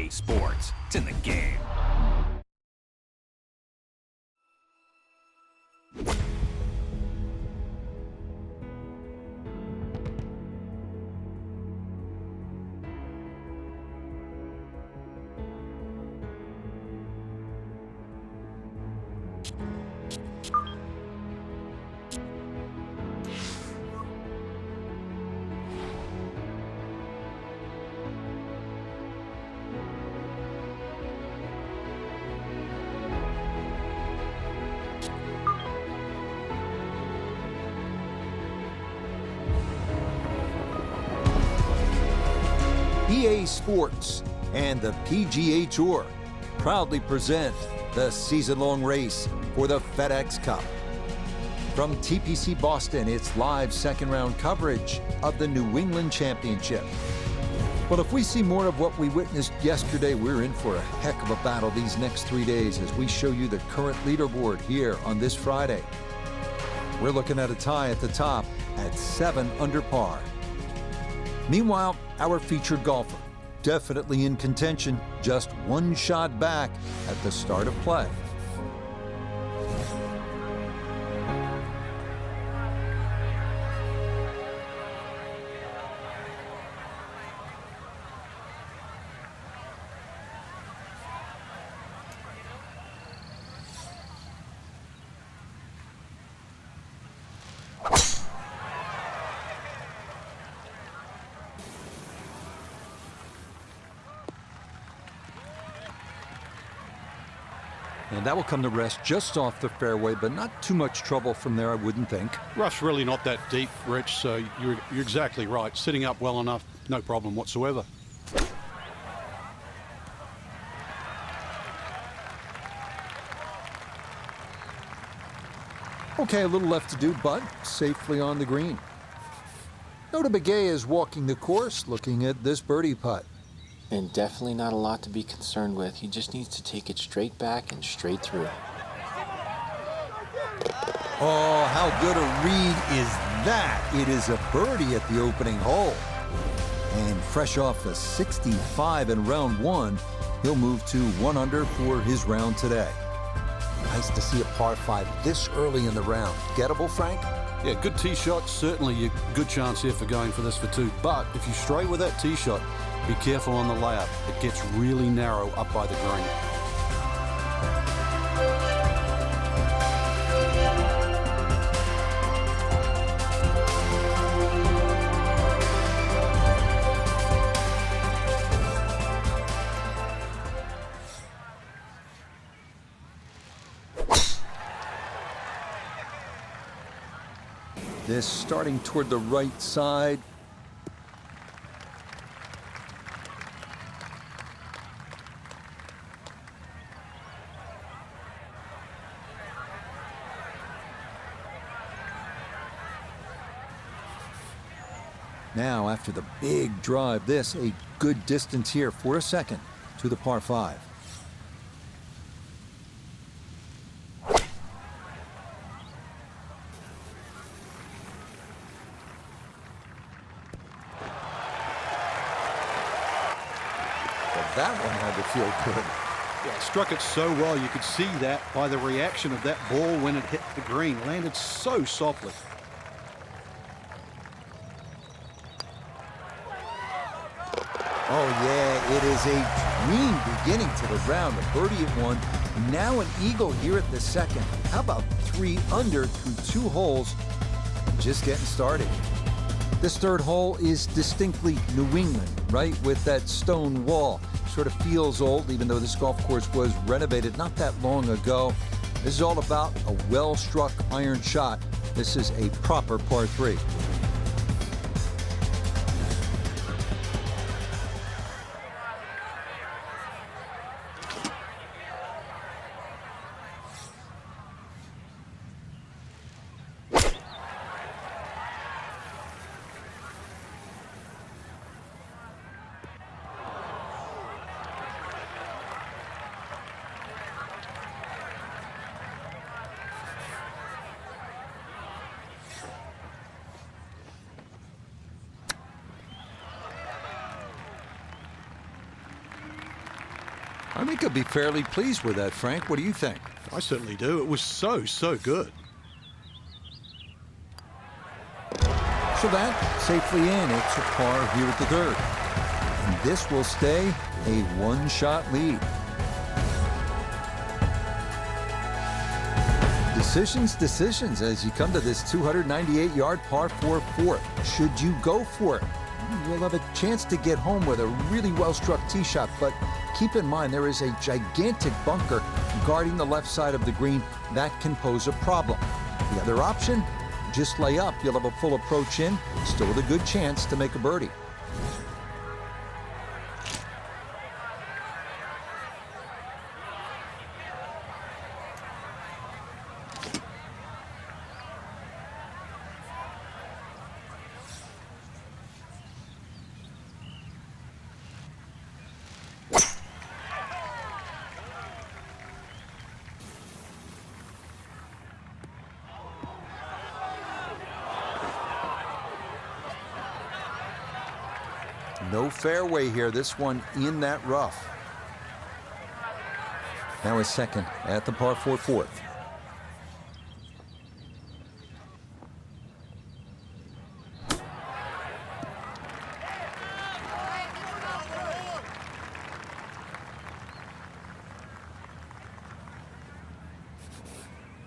PGA Sports. It's in the game. PGA Sports and the PGA Tour proudly present the season-long race for the FedEx Cup. From TPC Boston, it's live second-round coverage of the New England Championship. Well, if we see more of what we witnessed yesterday, we're in for a heck of a battle these next 3 days as we show you the current leaderboard here on this Friday. We're looking at a tie at the top at 7 under par. Meanwhile, our featured golfer, definitely in contention, just one shot back at the start of play. And that will come to rest just off the fairway, but not too much trouble from there, I wouldn't think. Rough's really not that deep, Rich, so you're exactly right. Sitting up well enough, no problem whatsoever. Okay, a little left to do, but safely on the green. Nota Begay is walking the course, looking at this birdie putt. And definitely not a lot to be concerned with. He just needs to take it straight back and straight through. Oh, how good a read is that? It is a birdie at the opening hole. And fresh off a 65 in round one, he'll move to 1 under for his round today. Nice to see a par 5 this early in the round. Gettable, Frank? Yeah, good tee shot. Certainly a good chance here for going for this for 2. But if you stray with that tee shot, be careful on the layup. It gets really narrow up by the green. This starting toward the right side. Now, after the big drive, this a good distance here for a second to the par 5. That one had to feel good. Yeah, struck it so well. You could see that by the reaction of that ball when it hit the green. Landed so softly. Oh, yeah, it is a dream beginning to the round. A birdie at 1, now an eagle here at the second. How about 3 under through 2 holes? Just getting started. This third hole is distinctly New England, right? With that stone wall. Sort of feels old, even though this golf course was renovated not that long ago. This is all about a well-struck iron shot. This is a proper par 3. I think he'll be fairly pleased with that, Frank. What do you think? I certainly do. It was so good. So that safely in. It's a par here at the third. And this will stay a one-shot lead. Decisions as you come to this 298-yard par 4 fourth. Should you go for it? You'll have a chance to get home with a really well-struck tee shot, but keep in mind there is a gigantic bunker guarding the left side of the green. That can pose a problem. The other option, just lay up. You'll have a full approach in, still with a good chance to make a birdie. No fairway here, this one in that rough. Now his second at the par 4 fourth.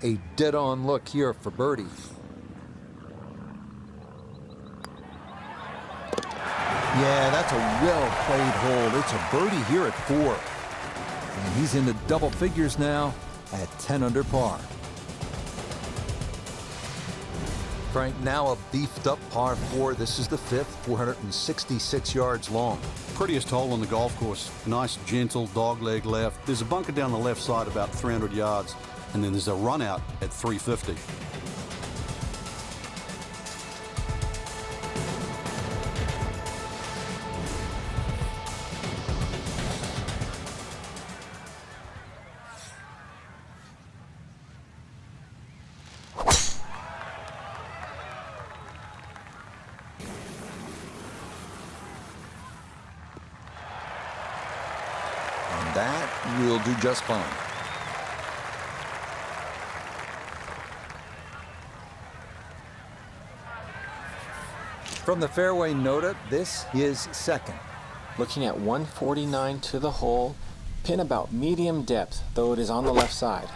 A dead-on look here for birdie. Yeah, that's a well-played hole. It's a birdie here at 4. And he's into double figures now at 10 under par. Frank, now a beefed-up par 4. This is the 5th, 466 yards long. Prettiest hole on the golf course. Nice, gentle dogleg left. There's a bunker down the left side about 300 yards, and then there's a run out at 350. That will do just fine. From the fairway nota, this is second. Looking at 149 to the hole, pin about medium depth, though it is on the left side.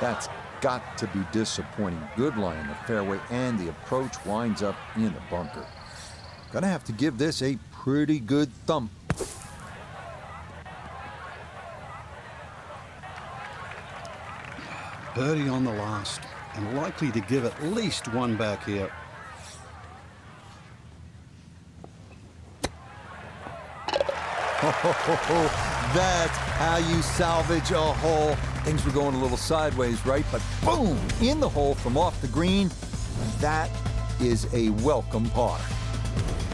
That's got to be disappointing. Good line in the fairway, and the approach winds up in the bunker. Gonna have to give this a pretty good thump. Birdie on the last, and likely to give at least one back here. That's how you salvage a hole. Things were going a little sideways, right? But boom, in the hole from off the green. That is a welcome par.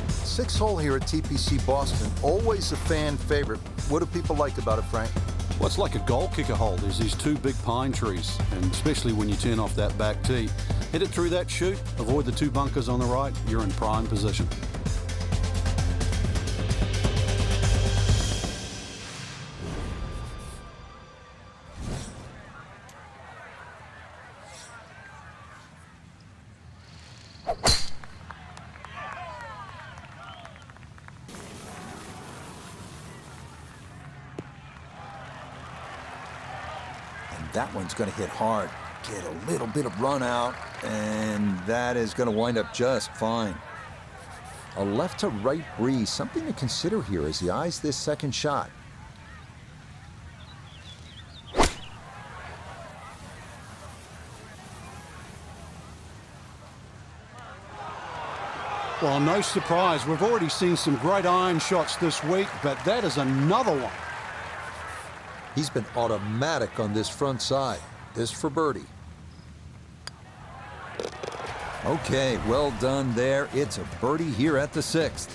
6th hole here at TPC Boston, always a fan favorite. What do people like about it, Frank? Well, it's like a goal kicker hole. There's these 2 big pine trees, and especially when you turn off that back tee. Hit it through that chute, avoid the 2 bunkers on the right, you're in prime position. That one's going to hit hard. Get a little bit of run out, and that is going to wind up just fine. A left to right breeze, something to consider here as he eyes this second shot. Well, no surprise. We've already seen some great iron shots this week, but that is another one. He's been automatic on this front side. This for birdie. Okay, well done there. It's a birdie here at the 6th.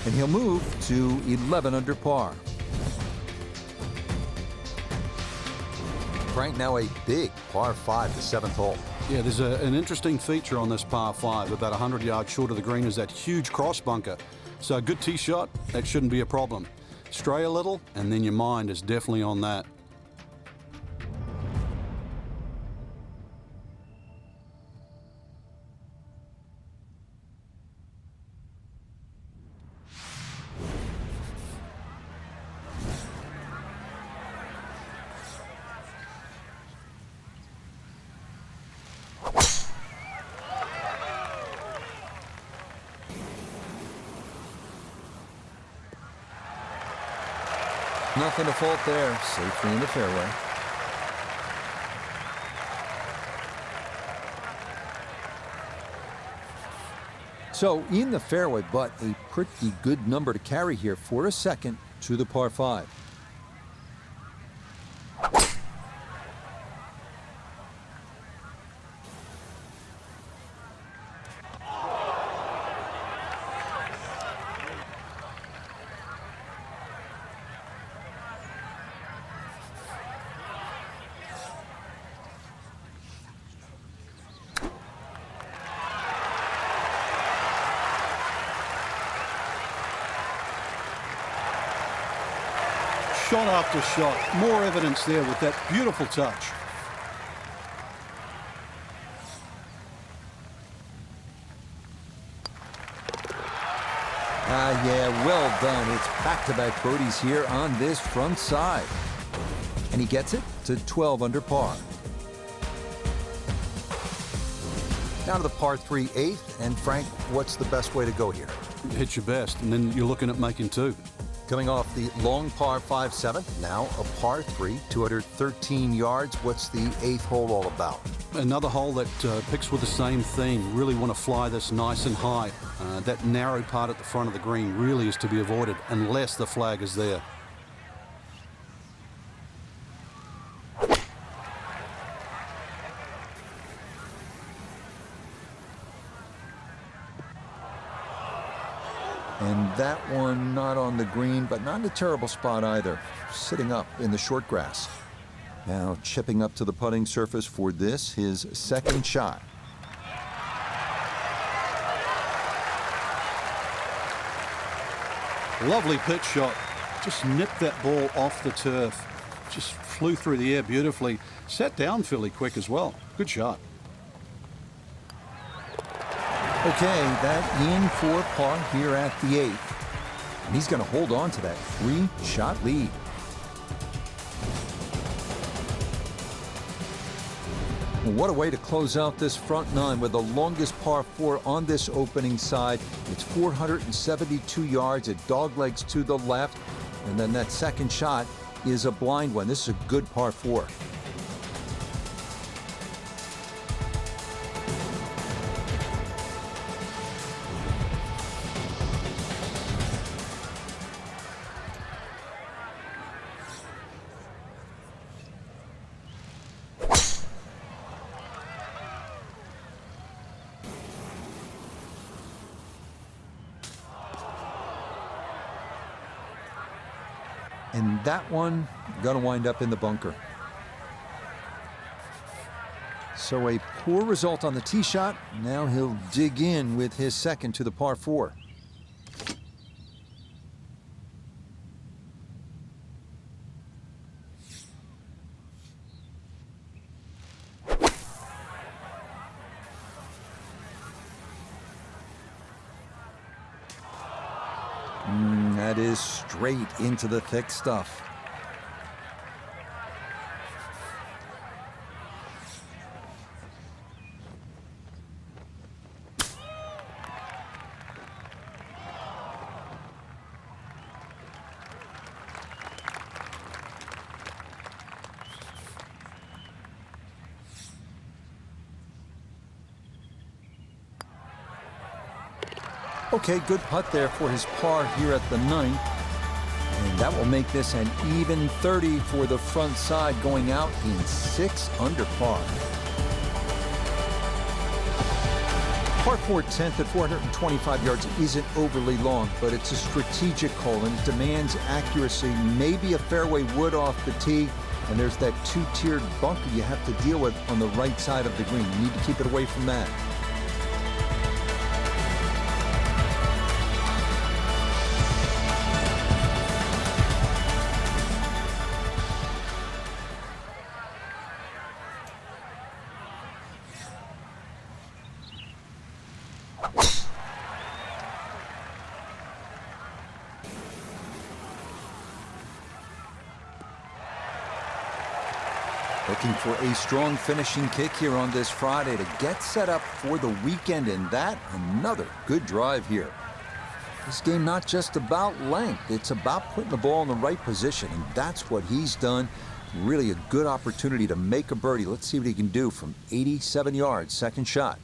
And he'll move to 11 under par. Frank, now a big par 5, the 7th hole. Yeah, there's an interesting feature on this par 5. About 100 yards short of the green is that huge cross bunker. So a good tee shot, that shouldn't be a problem. Stray a little, and then your mind is definitely on that. Nothing to fault there. Safely in the fairway. So in the fairway, but a pretty good number to carry here for a second to the par 5. Shot after shot, more evidence there with that beautiful touch. Yeah, well done. It's back-to-back birdies here on this front side. And he gets it to 12 under par. Now to the par 3 8th. And Frank, what's the best way to go here? Hit your best, and then you're looking at making 2. Coming off the long par 5 7, now a par 3, 213 yards. What's the 8th hole all about? Another hole that picks with the same theme. Really want to fly this nice and high. That narrow part at the front of the green really is to be avoided unless the flag is there. And that one not on the green, but not in a terrible spot either. Sitting up in the short grass. Now chipping up to the putting surface for this, his second shot. Lovely pitch shot. Just nipped that ball off the turf. Just flew through the air beautifully. Sat down fairly quick as well. Good shot. Okay, that in for par here at the 8th. And he's going to hold on to that 3-shot lead. Well, what a way to close out this front 9 with the longest par 4 on this opening side. It's 472 yards. It doglegs to the left. And then that second shot is a blind one. This is a good par 4. And that one going to wind up in the bunker. So a poor result on the tee shot. Now he'll dig in with his second to the par 4. That is straight into the thick stuff. Okay, good putt there for his par here at the 9th. And that will make this an even 30 for the front side, going out in 6 under par. Par 4 10th at 425 yards isn't overly long, but it's a strategic hole and it demands accuracy. Maybe a fairway wood off the tee, And there's that two-tiered bunker you have to deal with on the right side of the green. You need to keep it away from that. Looking for a strong finishing kick here on this Friday to get set up for the weekend, and that another good drive here. This game not just about length, it's about putting the ball in the right position, and that's what he's done. Really a good opportunity to make a birdie. Let's see what he can do from 87 yards, second shot.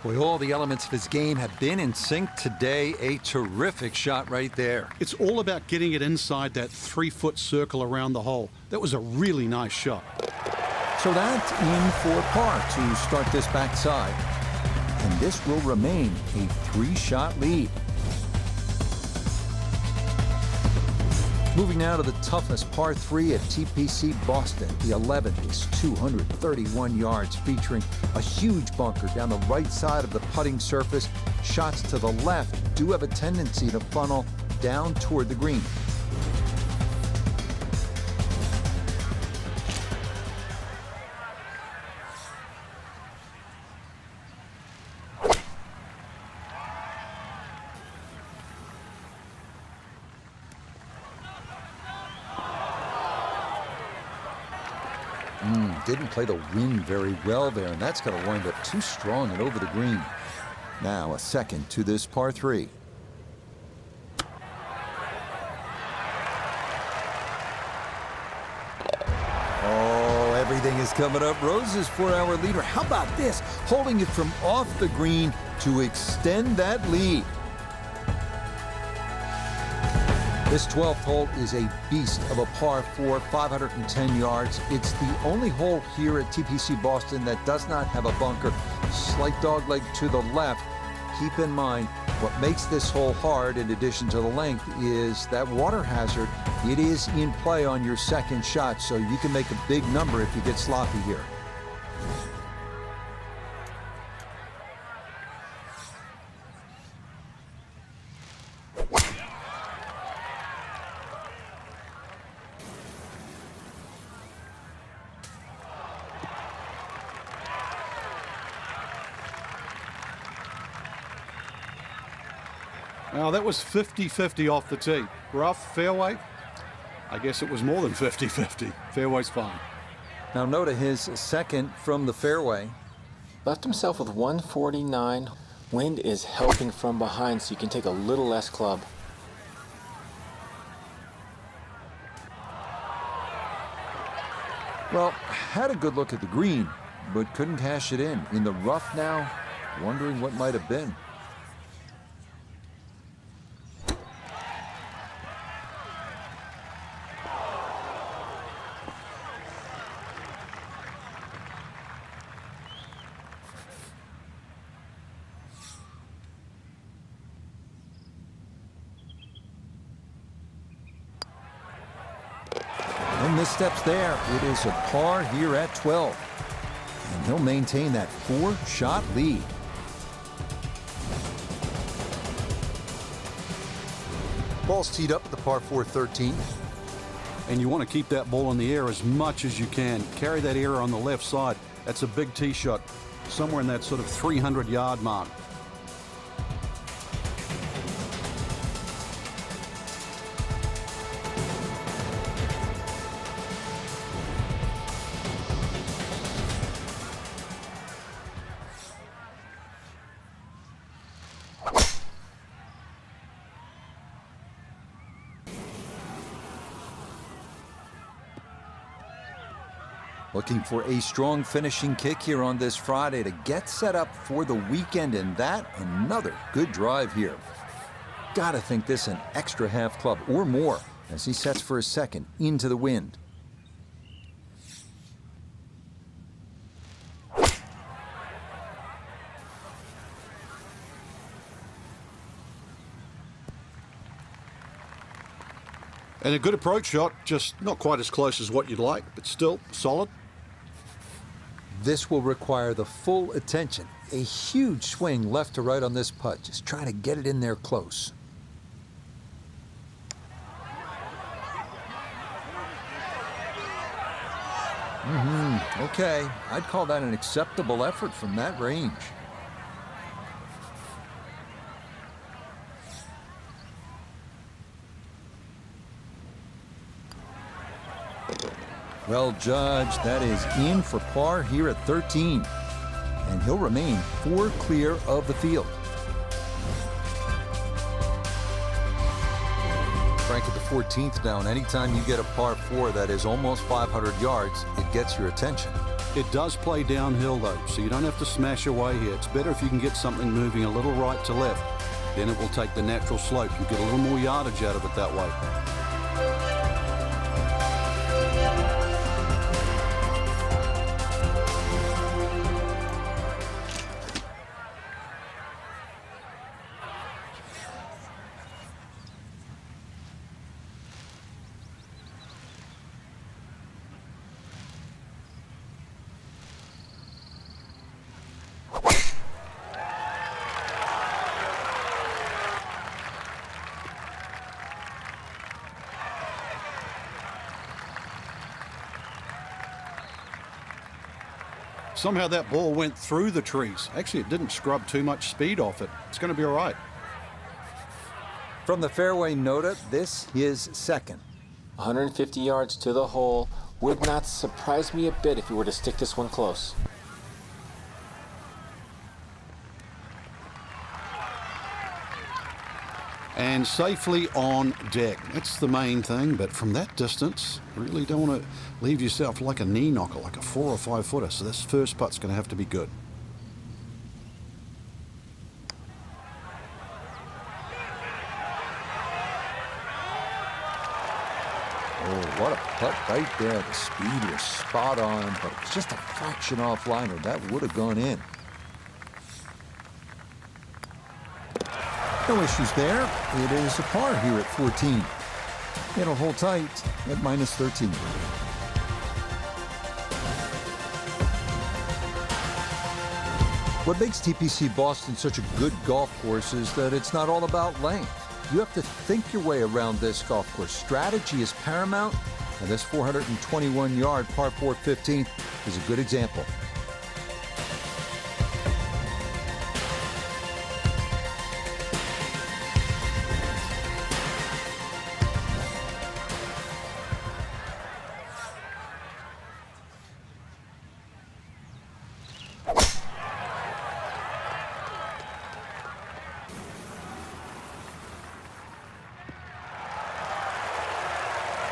Boy, all the elements of his game have been in sync today. A terrific shot right there. It's all about getting it inside that 3-foot circle around the hole. That was a really nice shot. So that's in for par to start this backside. And this will remain a 3-shot lead. Moving now to the toughest par 3 at TPC Boston. The 11th is 231 yards, featuring a huge bunker down the right side of the putting surface. Shots to the left do have a tendency to funnel down toward the green. Didn't play the wind very well there, and that's going to wind up too strong and over the green. Now a second to this par 3. Oh, everything is coming up roses for our leader. How about this? Holding it from off the green to extend that lead. This 12th hole is a beast of a par 4, 510 yards. It's the only hole here at TPC Boston that does not have a bunker. Slight dogleg to the left. Keep in mind, what makes this hole hard, in addition to the length, is that water hazard. It is in play on your second shot, so you can make a big number if you get sloppy here. Now, that was 50-50 off the tee. Rough, fairway. I guess it was more than 50-50. Fairway's fine. Now note his second from the fairway. Left himself with 149. Wind is helping from behind, so you can take a little less club. Well, had a good look at the green, but couldn't cash it in. In the rough now, wondering what might have been. No missteps there. It is a par here at 12. And he'll maintain that 4-shot lead. Ball's teed up at the par 4 13. And you want to keep that ball in the air as much as you can. Carry that air on the left side. That's a big tee shot, somewhere in that sort of 300-yard mark. Looking for a strong finishing kick here on this Friday to get set up for the weekend, and that another good drive here. Gotta think this an extra half club or more as he sets for a second into the wind. And a good approach shot, just not quite as close as what you'd like, but still solid. This will require the full attention. A huge swing left to right on this putt. Just trying to get it in there close. Okay, I'd call that an acceptable effort from that range. Well judged. That is in for par here at 13. And he'll remain 4 clear of the field. Frank, at the 14th down, anytime you get a par 4 that is almost 500 yards, it gets your attention. It does play downhill though, so you don't have to smash away here. It's better if you can get something moving a little right to left. Then it will take the natural slope. You get a little more yardage out of it that way. Somehow that ball went through the trees. Actually, it didn't scrub too much speed off it. It's going to be all right. From the fairway nota, this is second. 150 yards to the hole. Would not surprise me a bit if we were to stick this one close. And safely on deck. That's the main thing, but from that distance, really don't want to leave yourself like a knee knocker, like a 4 or 5 footer. So this first putt's going to have to be good. Oh, what a putt right there. The speed was spot on, but it was just a fraction offline, or that would have gone in. No issues there. It is a par here at 14. It'll hold tight at minus 13. What makes TPC Boston such a good golf course is that it's not all about length. You have to think your way around this golf course. Strategy is paramount, and this 421-yard par 4 15th is a good example.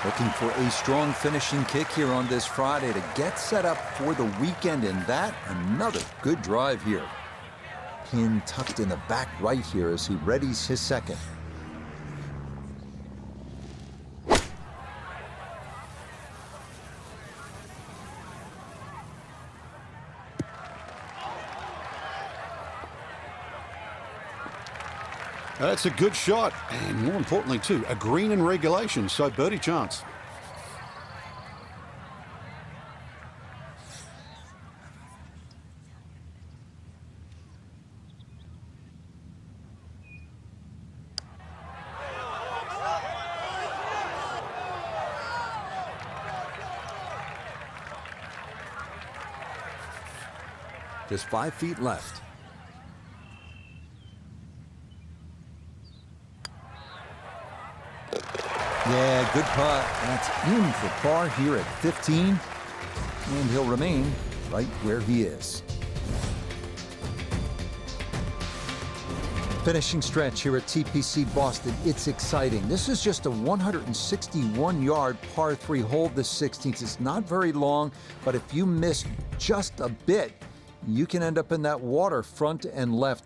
Looking for a strong finishing kick here on this Friday to get set up for the weekend, and that another good drive here. Pin tucked in the back right here as he readies his second. That's a good shot, and more importantly too, a green in regulation, so birdie chance. Just 5 feet left. Yeah, good putt. That's in for par here at 15. And he'll remain right where he is. Finishing stretch here at TPC Boston. It's exciting. This is just a 161-yard par 3 hole, this 16th. It's not very long, but if you miss just a bit, you can end up in that water front and left.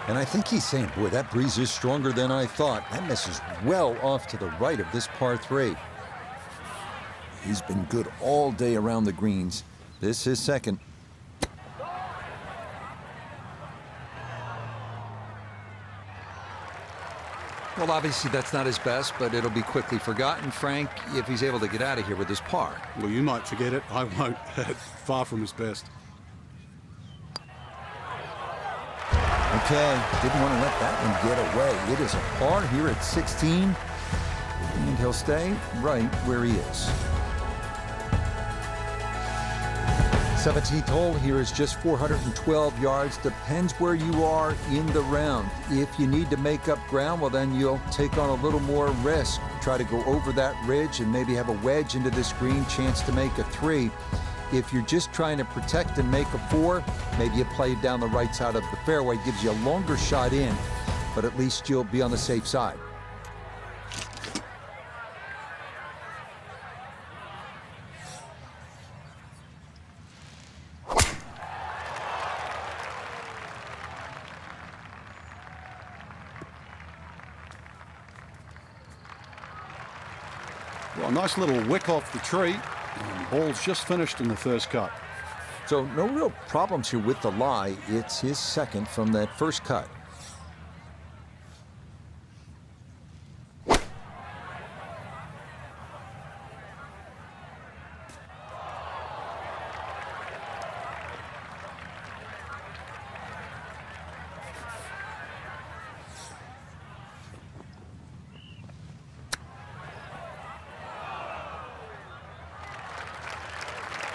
And I think he's saying, boy, that breeze is stronger than I thought. That misses well off to the right of this par 3. He's been good all day around the greens. This is second. Well, obviously that's not his best, but it'll be quickly forgotten, Frank, if he's able to get out of here with his par. Well, you might forget it. I won't. Far from his best. Okay, didn't want to let that one get away. It is a par here at 16, and he'll stay right where he is. 17th hole here is just 412 yards. Depends where you are in the round. If you need to make up ground, well, then you'll take on a little more risk. Try to go over that ridge and maybe have a wedge into this green, chance to make a 3. If you're just trying to protect and make a 4, maybe you play it down the right side of the fairway. Gives you a longer shot in, but at least you'll be on the safe side. Well, a nice little wick off the tree. And the ball's just finished in the first cut. So no real problems here with the lie. It's his second from that first cut.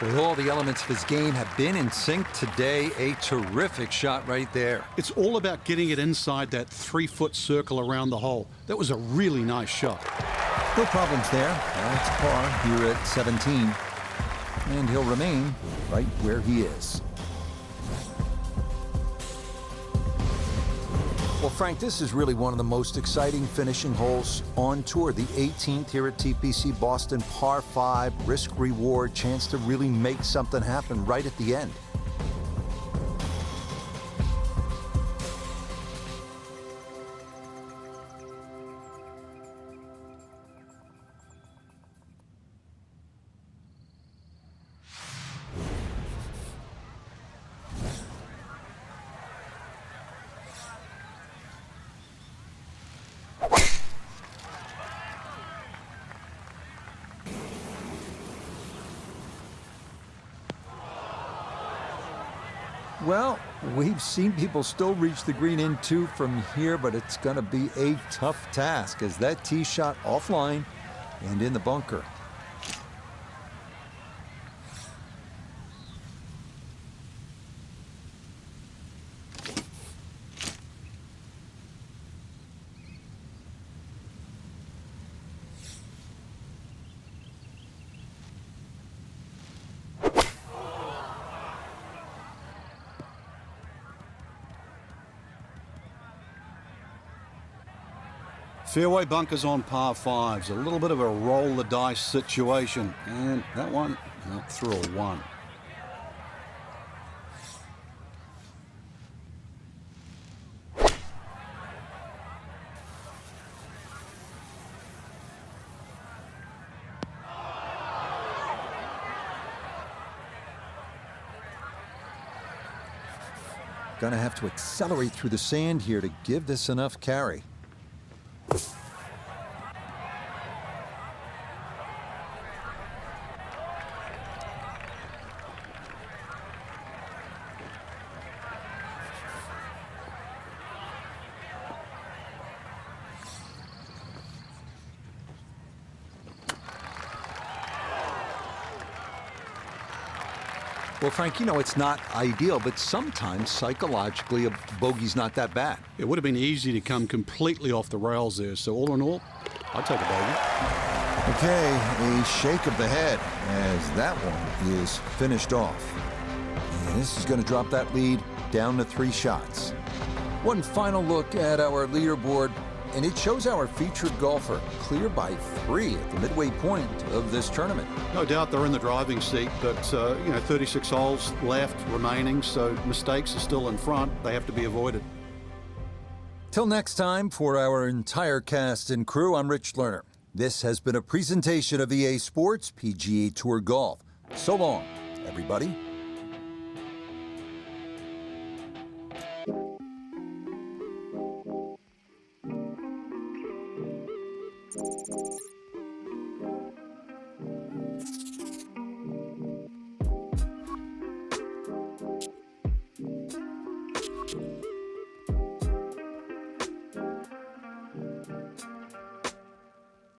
With all the elements of his game have been in sync today, a terrific shot right there. It's all about getting it inside that 3-foot circle around the hole. That was a really nice shot. No problems there. That's par here at 17. And he'll remain right where he is. Well, Frank, this is really one of the most exciting finishing holes on tour. The 18th here at TPC Boston, par 5, risk-reward, chance to really make something happen right at the end. Well, we've seen people still reach the green in 2 from here, but it's going to be a tough task as that tee shot offline and in the bunker. Fairway bunkers on par 5s. A little bit of a roll the dice situation. And that one, through a 1. Gonna have to accelerate through the sand here to give this enough carry. Well, Frank, you know it's not ideal, but sometimes psychologically a bogey's not that bad. It would have been easy to come completely off the rails there. So all in all, I'd take a bogey. Okay, a shake of the head as that one is finished off. And this is going to drop that lead down to 3 shots. One final look at our leaderboard, and it shows our featured golfer clear by 3 at the midway point of this tournament. No doubt they're in the driving seat, but 36 holes left remaining, so mistakes are still in front. They have to be avoided. Till next time, for our entire cast and crew, I'm Rich Lerner. This has been a presentation of EA Sports PGA Tour Golf. So long, everybody.